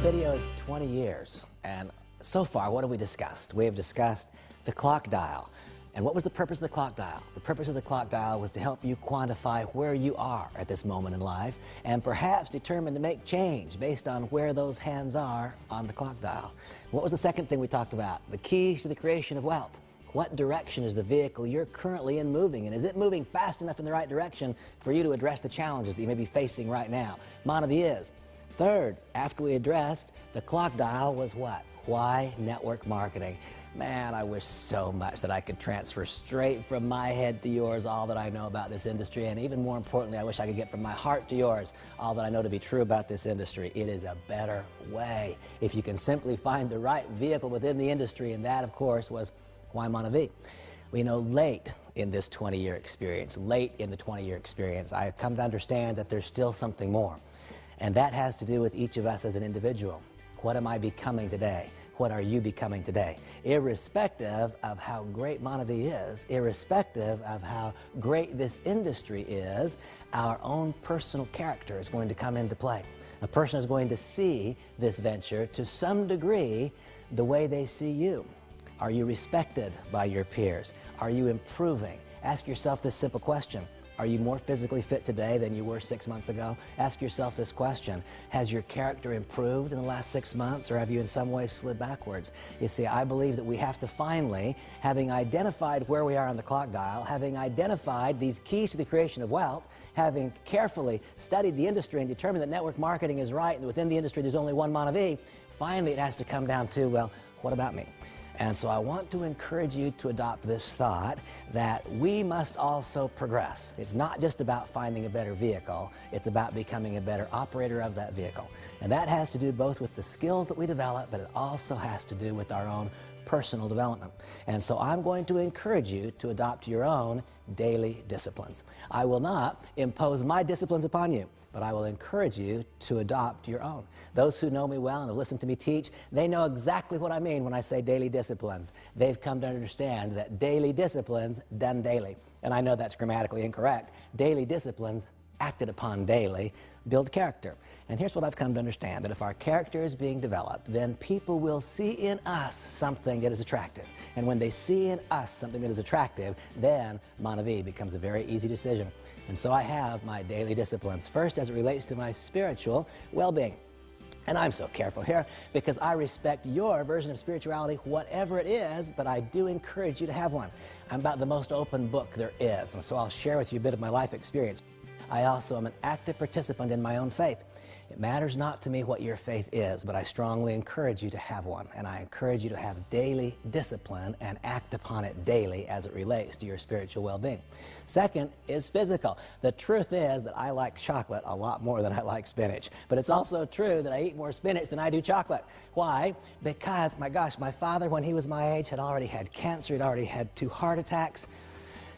video is 20 years, and so far, what have we discussed? We have discussed the clock dial. And what was the purpose of the clock dial? The purpose of the clock dial was to help you quantify where you are at this moment in life and perhaps determine to make change based on where those hands are on the clock dial. What was the second thing we talked about? The keys to the creation of wealth. What direction is the vehicle you're currently in moving, and is it moving fast enough in the right direction for you to address the challenges that you may be facing right now? Manavi is. Third, after we addressed the clock dial, was what? Why network marketing? Man, I wish so much that I could transfer straight from my head to yours all that I know about this industry, and even more importantly, I wish I could get from my heart to yours all that I know to be true about this industry. It is a better way if you can simply find the right vehicle within the industry, and that, of course, was why Manavi. We know late in this 20-year experience, I have come to understand that there's still something more. And that has to do with each of us as an individual. What am I becoming today? What are you becoming today? Irrespective of how great Manavi is, irrespective of how great this industry is, our own personal character is going to come into play. A person is going to see this venture to some degree the way they see you. Are you respected by your peers? Are you improving? Ask yourself this simple question. Are you more physically fit today than you were 6 months ago? Ask yourself this question. Has your character improved in the last 6 months, or have you in some ways slid backwards? You see, I believe that we have to finally, having identified where we are on the clock dial, having identified these keys to the creation of wealth, having carefully studied the industry and determined that network marketing is right, and within the industry there's only one Manavi, finally it has to come down to, well, what about me? And so I want to encourage you to adopt this thought that we must also progress. It's not just about finding a better vehicle, it's about becoming a better operator of that vehicle. And that has to do both with the skills that we develop, but it also has to do with our own personal development. And so I'm going to encourage you to adopt your own daily disciplines. I will not impose my disciplines upon you, but I will encourage you to adopt your own. Those who know me well and have listened to me teach, they know exactly what I mean when I say daily disciplines. They've come to understand that daily disciplines done daily. And I know that's grammatically incorrect. Daily disciplines acted upon daily build character. And here's what I've come to understand, that if our character is being developed, then people will see in us something that is attractive. And when they see in us something that is attractive, then Manavi becomes a very easy decision. And so I have my daily disciplines. First, as it relates to my spiritual well-being. And I'm so careful here because I respect your version of spirituality, whatever it is, but I do encourage you to have one. I'm about the most open book there is, and so I'll share with you a bit of my life experience. I also am an active participant in my own faith. It matters not to me what your faith is, but I strongly encourage you to have one, and I encourage you to have daily discipline and act upon it daily as it relates to your spiritual well-being. Second is physical. The truth is that I like chocolate a lot more than I like spinach, but it's also true that I eat more spinach than I do chocolate. Why? Because, my gosh, my father, when he was my age, had already had cancer, he'd already had 2 heart attacks.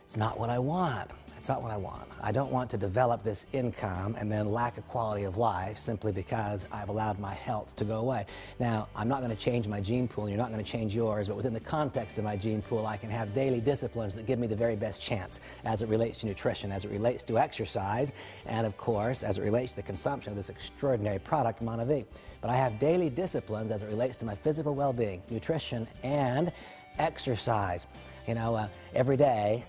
It's not what I want. It's not what I want. I don't want to develop this income and then lack a quality of life simply because I've allowed my health to go away. Now, I'm not going to change my gene pool, and you're not going to change yours, but within the context of my gene pool, I can have daily disciplines that give me the very best chance as it relates to nutrition, as it relates to exercise, and of course, as it relates to the consumption of this extraordinary product, Manavi. But I have daily disciplines as it relates to my physical well-being, nutrition, and exercise. You know, every day,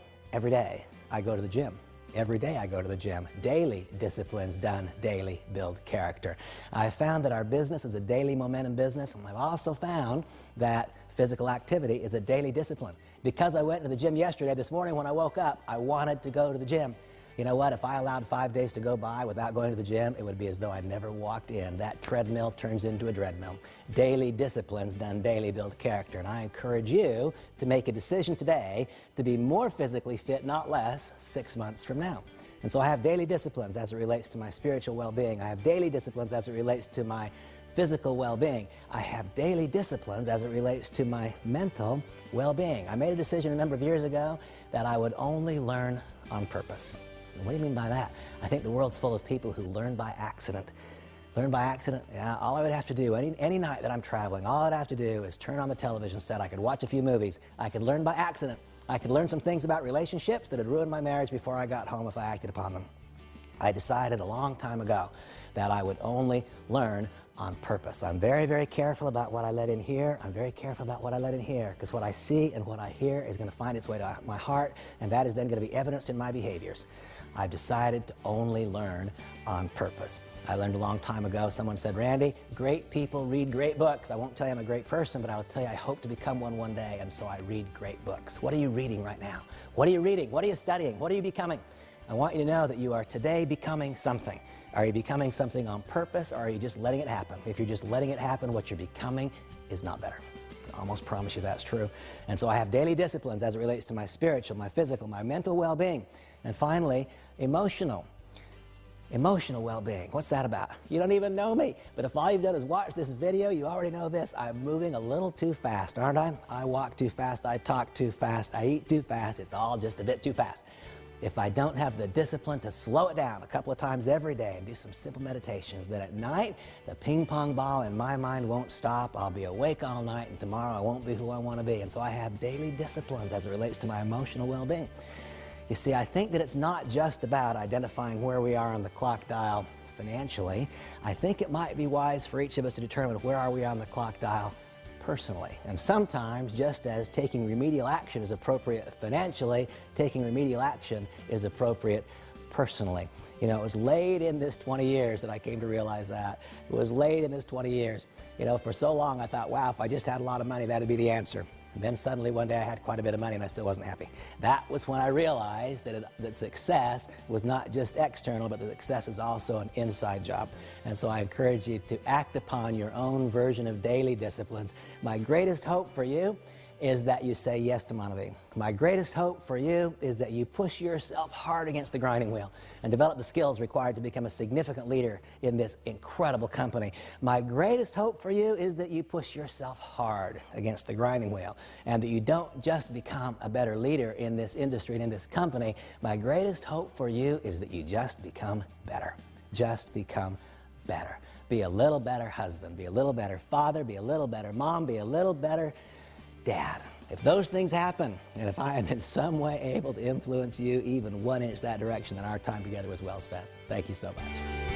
I go to the gym. Every day I go to the gym. Daily disciplines done daily build character. I found that our business is a daily momentum business, and I've also found that physical activity is a daily discipline. Because I went to the gym yesterday, this morning when I woke up, I wanted to go to the gym. You know what? If I allowed 5 days to go by without going to the gym, it would be as though I never walked in. That treadmill turns into a dreadmill. Daily disciplines done daily build character. And I encourage you to make a decision today to be more physically fit, not less, 6 months from now. And so I have daily disciplines as it relates to my spiritual well-being. I have daily disciplines as it relates to my physical well-being. I have daily disciplines as it relates to my mental well-being. I made a decision a number of years ago that I would only learn on purpose. What do you mean by that? I think the world's full of people who learn by accident. Learn by accident? Yeah, all I would have to do, any night that I'm traveling, all I'd have to do is turn on the television set. I could watch a few movies. I could learn by accident. I could learn some things about relationships that had ruined my marriage before I got home if I acted upon them. I decided a long time ago that I would only learn on purpose. I'm very, very careful about what I let in here. I'm very careful about what I let in here, because what I see and what I hear is going to find its way to my heart, and that is then going to be evidenced in my behaviors. I've decided to only learn on purpose. I learned a long time ago, someone said, Randy, great people read great books. I won't tell you I'm a great person, but I'll tell you I hope to become one day, and so I read great books. What are you reading right now? What are you reading? What are you studying? What are you becoming? I want you to know that you are today becoming something. Are you becoming something on purpose, or are you just letting it happen? If you're just letting it happen, what you're becoming is not better. I almost promise you that's true. And so I have daily disciplines as it relates to my spiritual, my physical, my mental well-being. And finally, emotional well-being. What's that about? You don't even know me, but if all you've done is watch this video, you already know this. I'm moving a little too fast, aren't I? I walk too fast, I talk too fast, I eat too fast. It's all just a bit too fast. If I don't have the discipline to slow it down a couple of times every day and do some simple meditations, then at night, the ping pong ball in my mind won't stop. I'll be awake all night, and tomorrow I won't be who I want to be. And so I have daily disciplines as it relates to my emotional well-being. You see, I think that it's not just about identifying where we are on the clock dial financially. I think it might be wise for each of us to determine where are we on the clock dial personally. And sometimes, just as taking remedial action is appropriate financially, taking remedial action is appropriate personally. You know, it was late in this 20 years that I came to realize that. It was late in this 20 years. You know, for so long I thought, wow, if I just had a lot of money, that'd be the answer. And then suddenly one day I had quite a bit of money and I still wasn't happy. That was when I realized that success was not just external, but that success is also an inside job. And so I encourage you to act upon your own version of daily disciplines. My greatest hope for you is that you say yes to Monavie. My greatest hope for you is that you push yourself hard against the grinding wheel and develop the skills required to become a significant leader in this incredible company. My greatest hope for you is that you push yourself hard against the grinding wheel and that you don't just become a better leader in this industry and in this company. My greatest hope for you is that you just become better. Just become better. Be a little better husband, be a little better father, be a little better mom, be a little better Dad. If those things happen, and if I am in some way able to influence you even 1 inch that direction, then our time together was well spent. Thank you so much.